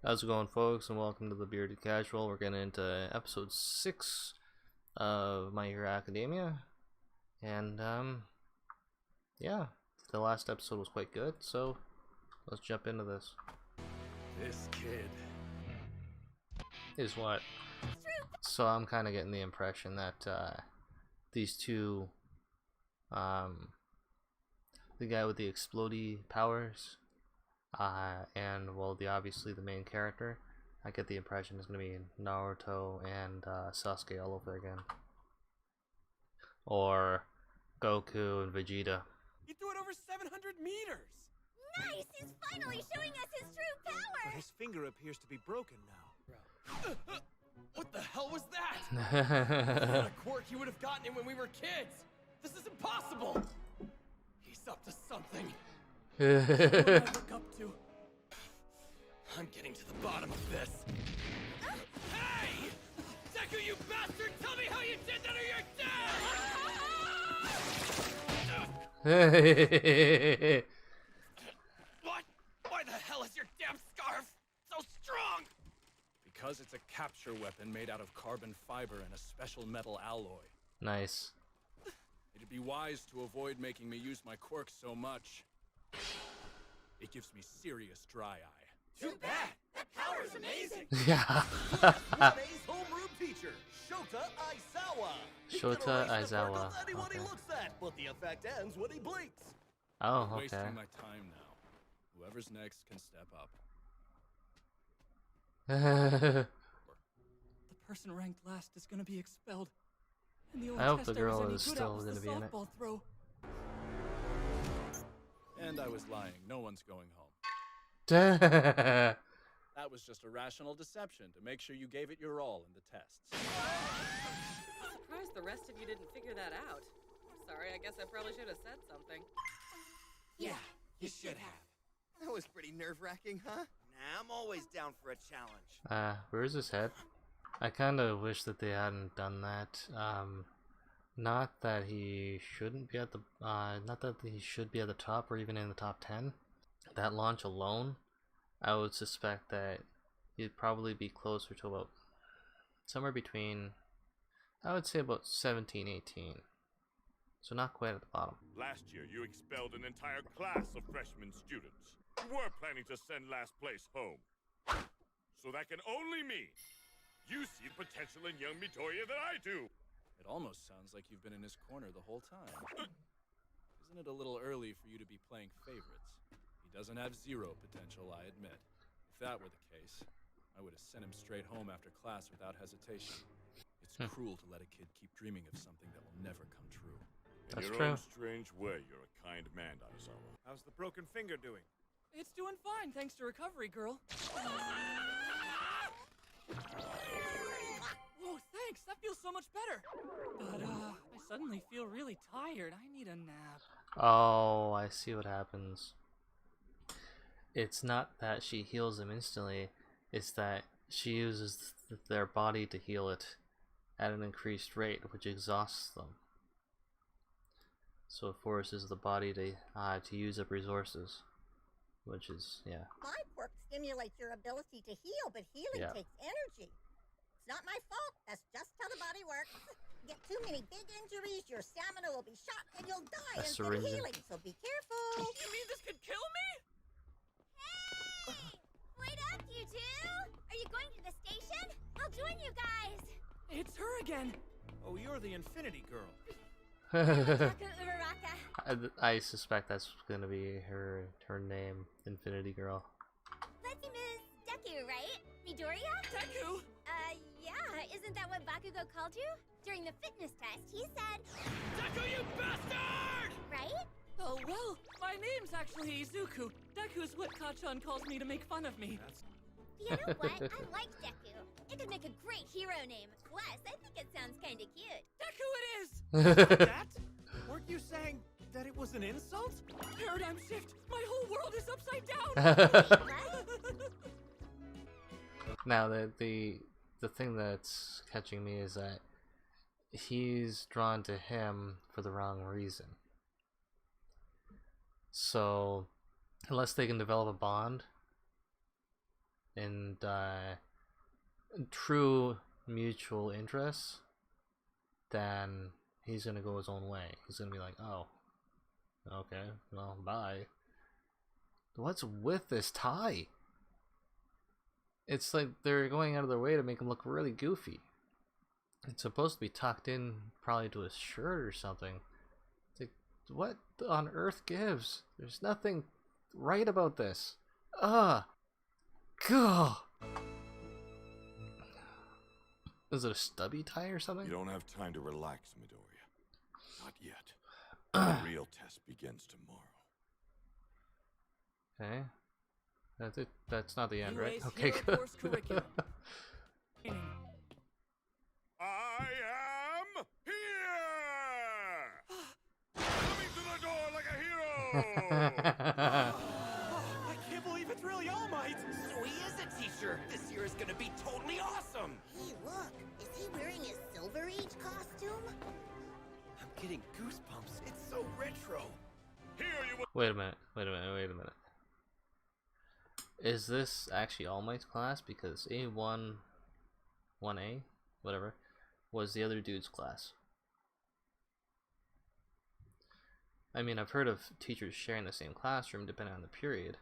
How's it going, folks, and welcome to the Bearded Casual. We're getting into episode 6 of My Hero Academia, and yeah, the last episode was quite good, so let's jump into this. This kid Is what? So I'm kind of getting the impression that these two, the guy with the explodey powers, and well, obviously the main character, I get the impression it's gonna be Naruto and Sasuke all over again, or Goku and Vegeta. he threw it over 700 meters. Nice! He's finally showing us his true But power! his finger appears to be broken now. What the hell was that? What a quirk you would have gotten it when we were kids. This is impossible. He's up to something. What do I look up to? I'm getting to the bottom of this. Hey! Deku, you bastard! Tell me how you did that or you're dead! What? Why the hell is your damn scarf so strong? Because it's a capture weapon made out of carbon fiber and a special metal alloy. Nice. It'd be wise to avoid making me use my quirk so much. It gives me serious dry eye. Too bad! That power's amazing! Yeah. Today's homeroom teacher, Shota Aizawa. He can Shota erase the quirk Aizawa, of anyone he okay. looks at, but the effect ends when he blinks. Oh, I'm okay. wasting my time now. Whoever's next can step up. The person ranked last is gonna be expelled. And the only I hope the test I was girl any is good at still was the gonna be in it. softball throw. And I was lying. No one's going home. That was just a rational deception to make sure you gave it your all in the tests. Surprised the rest of you didn't figure that out. Sorry, I guess I probably should have said something. Yeah, you should have. That was pretty nerve-wracking, huh? Nah, I'm always down for a challenge. Where's his head? I kind of wish that they hadn't done that. Not that he shouldn't be at the, not that he should be at the top or even in the top 10. That launch alone, I would suspect that he'd probably be closer to about, somewhere between, I would say about 17, 18. So not quite at the bottom. Last year, you expelled an entire class of freshman students. You were planning to send last place home. So that can only mean you see potential in young Midoriya that I do. It almost sounds like you've been in his corner the whole time. Isn't it a little early for you to be playing favorites? He doesn't have zero potential, I admit. If that were the case, I would have sent him straight home after class without hesitation. It's cruel to let a kid keep dreaming of something that will never come true. In That's your true. own strange way, you're a kind man, Aizawa. How's the broken finger doing? It's doing fine, thanks to recovery, girl. Whoa, thanks. That feels so much better. But, I suddenly feel really tired. I need a nap. Oh, I see what happens. It's not that she heals them instantly, it's that she uses their body to heal it at an increased rate, which exhausts them. So it forces the body to use up resources, which is, yeah. My quirk stimulates your ability to heal, but healing Yeah. takes energy. It's not my fault. That's just how the body works. Get too many big injuries, your stamina will be shot, and you'll die A instead of syringe. healing. So be careful. You mean this could kill me? Hey! Wait up, you two! Are you going to the station? I'll join you guys. It's her again. Oh, you're the Infinity Girl. Taku Uraraka. I suspect that's gonna be her name, Infinity Girl. Let's see, Ms. Deku, right? Midoriya? Deku! Yeah. Isn't that what Bakugo called you? During the fitness test, he said, Deku, you bastard! right? Oh, well, my name's actually Izuku. Deku's what Kachan calls me to make fun of me. You know what? I like Deku. It could make a great hero name. Plus, I think it sounds kind of cute. Deku it is! That? Weren't you saying that it was an insult? Paradigm shift! My whole world is upside down! What? Now the thing that's catching me is that he's drawn to him for the wrong reason. So unless they can develop a bond, and true mutual interests, then he's gonna go his own way. He's gonna be like, oh, okay, well, bye. What's with this tie? It's like they're going out of their way to make him look really goofy. It's supposed to be tucked in probably to his shirt or something. It's like, what on earth gives? There's nothing right about this. Ugh. Gah. Is it a stubby tie or something? You don't have time to relax, Midoriya. Not yet. The real test begins tomorrow. Okay. That's it. That's not the end, right? UA's Okay, Hero good. Course curriculum. Training. I am here! Coming to the door like a hero! I can't believe it's really All Might! So he is a teacher. This year is gonna be totally awesome. Hey, look. Is he wearing his Silver Age costume? I'm getting goosebumps. It's so retro. Here you will. Wait a minute. Wait a minute. Wait a minute. Is this actually All Might's class? Because A1, 1A, whatever, was the other dude's class. I mean, I've heard of teachers sharing the same classroom depending on the period,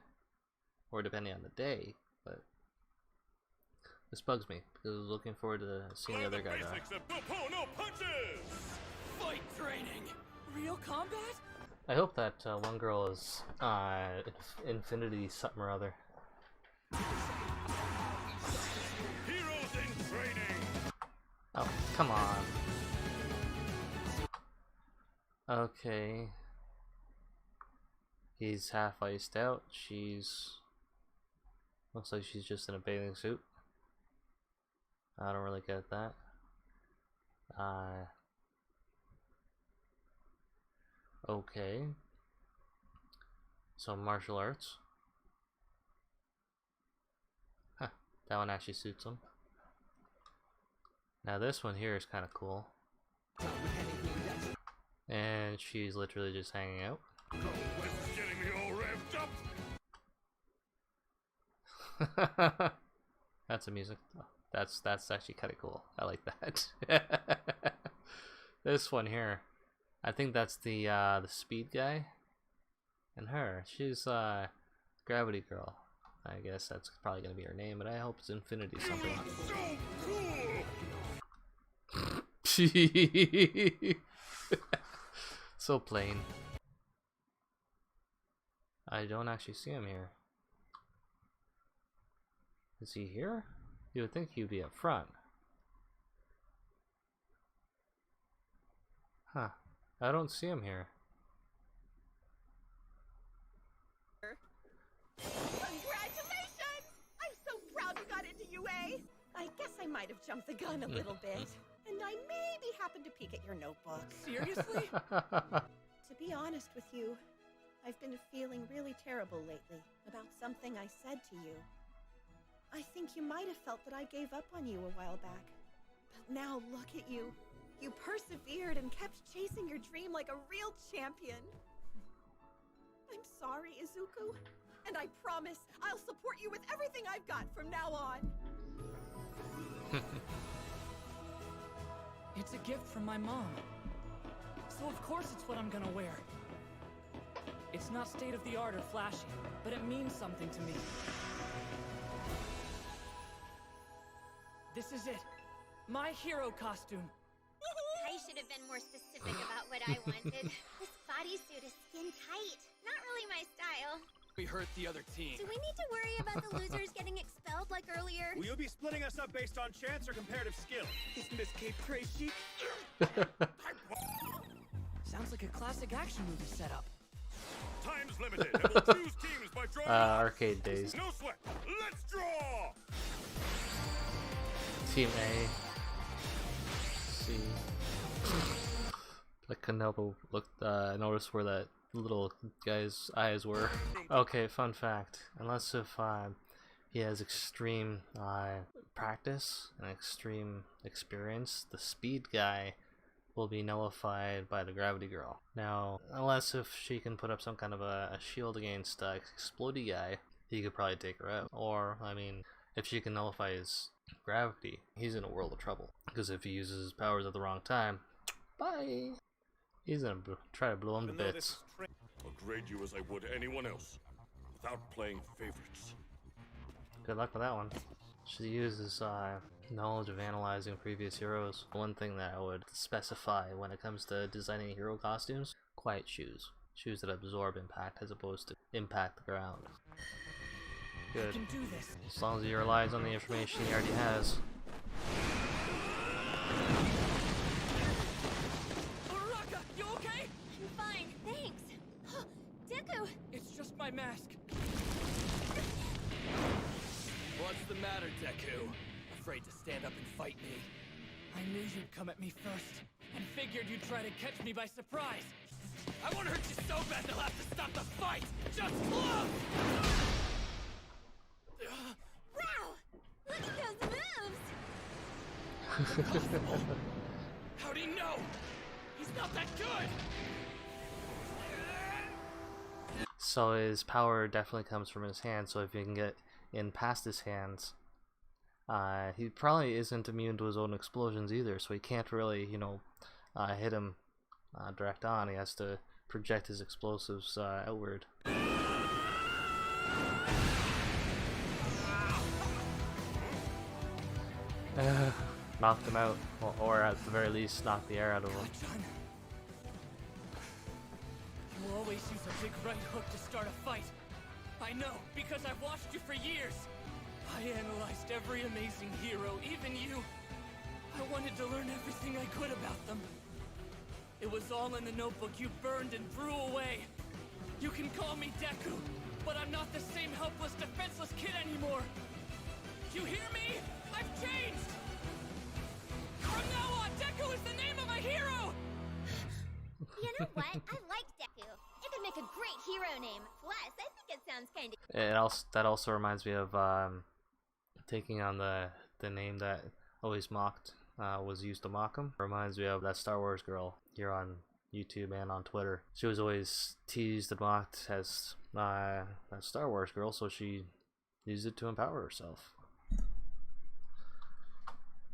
or depending on the day, but this bugs me because I was looking forward to seeing the other guy die. Basics of no pull, no punches! Fight training! Real combat? I hope that one girl is Infinity something or other. Heroes in training! Oh, come on. Okay. He's half iced out. She's... looks like she's just in a bathing suit. I don't really get that. Okay. So martial arts. Huh. That one actually suits him. Now this one here is kind of cool. And she's literally just hanging out. This is getting me all revved up! That's a music. That's actually kind of cool. I like that. This one here, I think that's the speed guy, and her. She's Gravity Girl. I guess that's probably gonna be her name, but I hope it's Infinity something. So cool! So plain. I don't actually see him here. Is he here? You would think he'd be up front. Huh. I don't see him here. Congratulations! I'm so proud you got into UA! I guess I might have jumped the gun a little bit. And I maybe happened to peek at your notebook. Seriously? To be honest with you, I've been feeling really terrible lately about something I said to you. I think you might have felt that I gave up on you a while back. But now look at you. You persevered and kept chasing your dream like a real champion. I'm sorry, Izuku. And I promise I'll support you with everything I've got from now on. It's a gift from my mom. So of course it's what I'm gonna wear. It's not state-of-the-art or flashy, but it means something to me. This is it. My hero costume. I should have been more specific about what I wanted. This bodysuit is skin tight. Not really my style. We hurt the other team. Do we need to worry about the losers getting expelled like earlier? Will you be splitting us up based on chance or comparative skill? Isn't this Cape Tracy? Sounds like a classic action movie setup. Time's limited, and we'll choose teams by drawing lots. Arcade days. No sweat. Let's draw! Team A. C. I couldn't help but notice where that little guy's eyes were. Okay, fun fact. Unless if he has extreme practice and extreme experience, the speed guy will be nullified by the Gravity Girl. Now, unless if she can put up some kind of a shield against Explodey guy, he could probably take her out. Or, I mean, If she can nullify his gravity, he's in a world of trouble. Because if he uses his powers at the wrong time, bye! He's gonna try to blow him to bits. I'll grade you as I would anyone else, without playing favorites. Good luck with that one. She uses knowledge of analyzing previous heroes. One thing that I would specify when it comes to designing hero costumes: quiet shoes. Shoes that absorb impact as opposed to impact the ground. Good. I can do this. As long as he relies on the information he already has. Uraraka, you okay? I'm fine, thanks. Deku! It's just my mask. What's the matter, Deku? Afraid to stand up and fight me? I knew you'd come at me first, and figured you'd try to catch me by surprise. I won't hurt you so bad they'll have to stop the fight! Just look! Wow! Look at those moves! Impossible! How'd he know? He's not that good! So his power definitely comes from his hands, so if you can get in past his hands, he probably isn't immune to his own explosions either, so he can't really, you know, hit him direct on. He has to project his explosives outward. Knocked him out, or at the very least knocked the air out of him. You always use a big right hook to start a fight. I know, because I've watched you for years. I analyzed every amazing hero, even you. I wanted to learn everything I could about them. It was all in the notebook you burned and threw away. You can call me Deku, but I'm not the same helpless, defenseless kid anymore. You hear me? I've changed! From now on, Deku is the name of a hero! You know what? I like Deku. It could make a great hero name. Plus, I think it sounds kind of... That also reminds me of taking on the name that always mocked was used to mock him. Reminds me of that Star Wars girl here on YouTube and on Twitter. She was always teased and mocked as that Star Wars girl, so she used it to empower herself.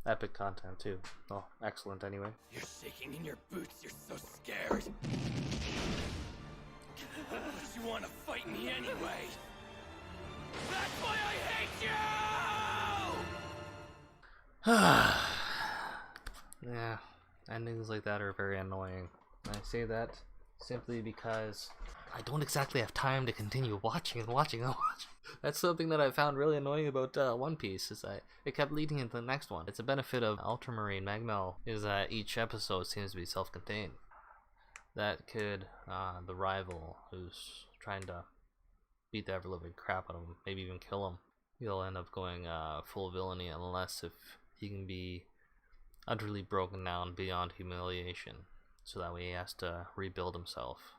Epic content too. Oh, excellent anyway. You're shaking in your boots, you're so scared. You want to fight me anyway? That's why I hate you! Yeah, endings like that are very annoying. I say that simply because I don't exactly have time to continue watching. That's something that I found really annoying about One Piece, is that it kept leading into the next one. It's a benefit of Ultramarine Magmel, is that each episode seems to be self-contained. That kid, the rival, who's trying to beat the ever-living crap out of him, maybe even kill him, he'll end up going full villainy unless if he can be utterly broken down beyond humiliation, so that way he has to rebuild himself.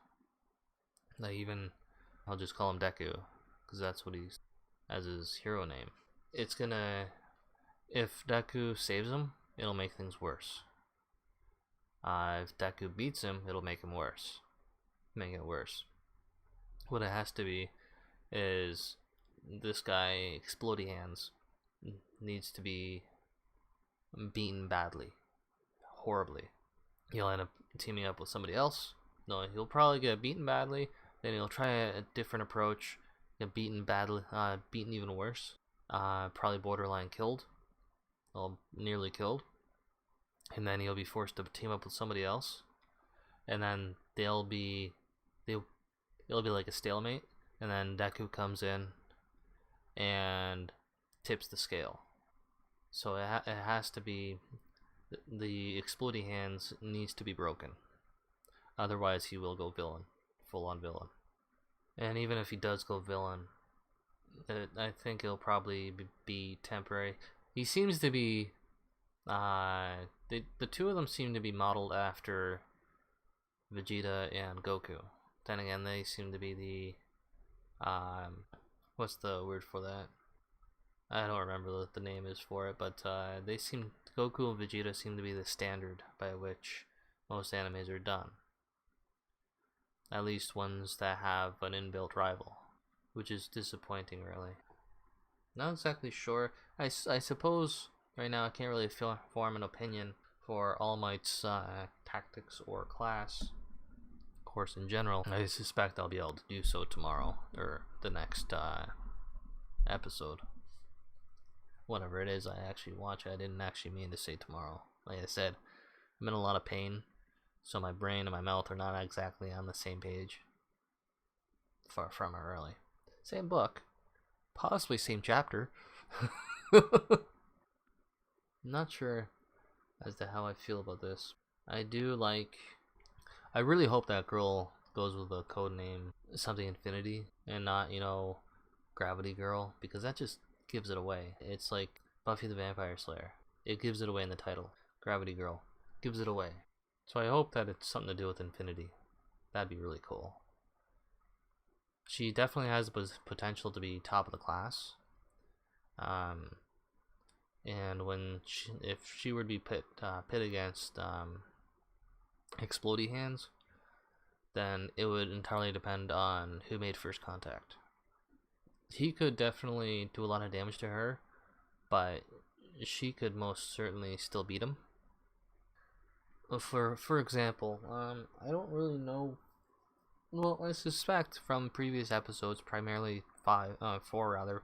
Like even, I'll just call him Deku, because that's what he's, as his hero name. It's gonna, if Deku saves him, it'll make things worse. If Deku beats him, it'll make him worse. Make it worse. What it has to be is this guy, Explodey Hands, needs to be beaten badly, horribly. He'll end up teaming up with somebody else. No, he'll probably get beaten badly. Then he'll try a different approach, get beaten badly, beaten even worse. Probably borderline killed, well, nearly killed. And then he'll be forced to team up with somebody else, and then it'll be like a stalemate. And then Deku comes in and tips the scale. So it has to be, the Exploding Hands needs to be broken. Otherwise he will go villain, full on villain. And even if he does go villain, I think it'll probably be temporary. He seems to be, the two of them seem to be modeled after Vegeta and Goku. Then again, they seem to be the, what's the word for that? I don't remember what the name is for it, but Goku and Vegeta seem to be the standard by which most animes are done. At least ones that have an inbuilt rival, which is disappointing, really. Not exactly sure. I suppose right now I can't really form an opinion for All Might's tactics or class course in general. I suspect I'll be able to do so tomorrow or the next episode. Whatever it is I actually watch. I didn't actually mean to say tomorrow. Like I said, I'm in a lot of pain, so my brain and my mouth are not exactly on the same page. Far from it, really. Same book, possibly same chapter. Not sure as to how I feel about this. I really hope that girl goes with a code name something Infinity and not, you know, Gravity Girl, because that just gives it away. It's like Buffy the Vampire Slayer. It gives it away in the title. Gravity Girl gives it away. So I hope that it's something to do with Infinity. That'd be really cool. She definitely has the potential to be top of the class. And if she were to be pit against Explodey Hands, then it would entirely depend on who made first contact. He could definitely do a lot of damage to her, but she could most certainly still beat him. For example, I don't really know. Well, I suspect from previous episodes, primarily 4 rather,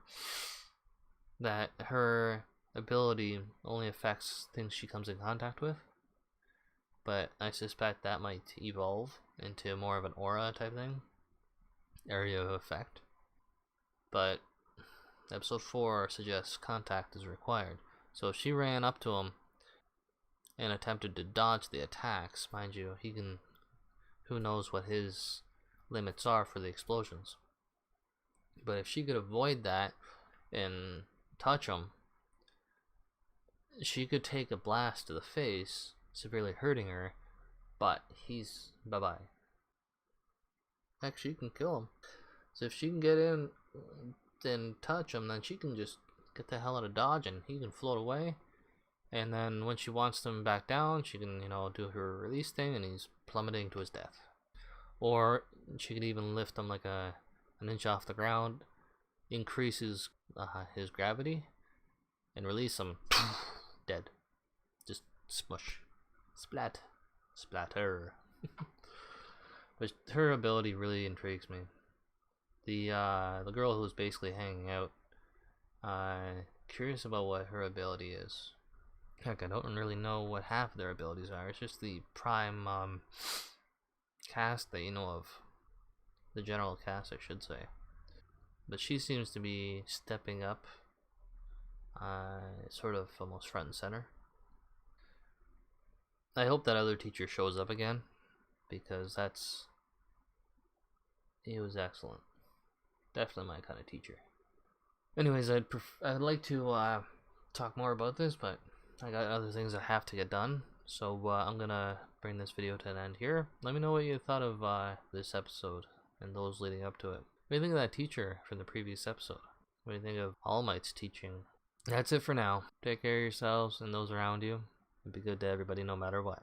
that her ability only affects things she comes in contact with. But I suspect that might evolve into more of an aura type thing, area of effect. But episode 4 suggests contact is required. So if she ran up to him and attempted to dodge the attacks, mind you, who knows what his limits are for the explosions. But if she could avoid that and touch him, she could take a blast to the face, severely hurting her, but he's bye-bye. Actually, she can kill him. So if she can get in and touch him, then she can just get the hell out of Dodge and he can float away. And then when she wants him back down, she can, you know, do her release thing and he's plummeting to his death. Or she could even lift him like an inch off the ground, increases his gravity, and release him. Dead. Just smush. Splat. Splatter. But her ability really intrigues me. The girl who's basically hanging out, curious about what her ability is. Heck, I don't really know what half of their abilities are. It's just the prime cast that you know of. The general cast, I should say. But she seems to be stepping up, sort of almost front and center. I hope that other teacher shows up again, because he was excellent. Definitely my kind of teacher. Anyways, I'd like to talk more about this, but I got other things I have to get done. So I'm gonna bring this video to an end here. Let me know what you thought of this episode and those leading up to it. What do you think of that teacher from the previous episode? What do you think of All Might's teaching? That's it for now. Take care of yourselves and those around you. Be good to everybody no matter what.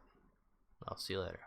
I'll see you later.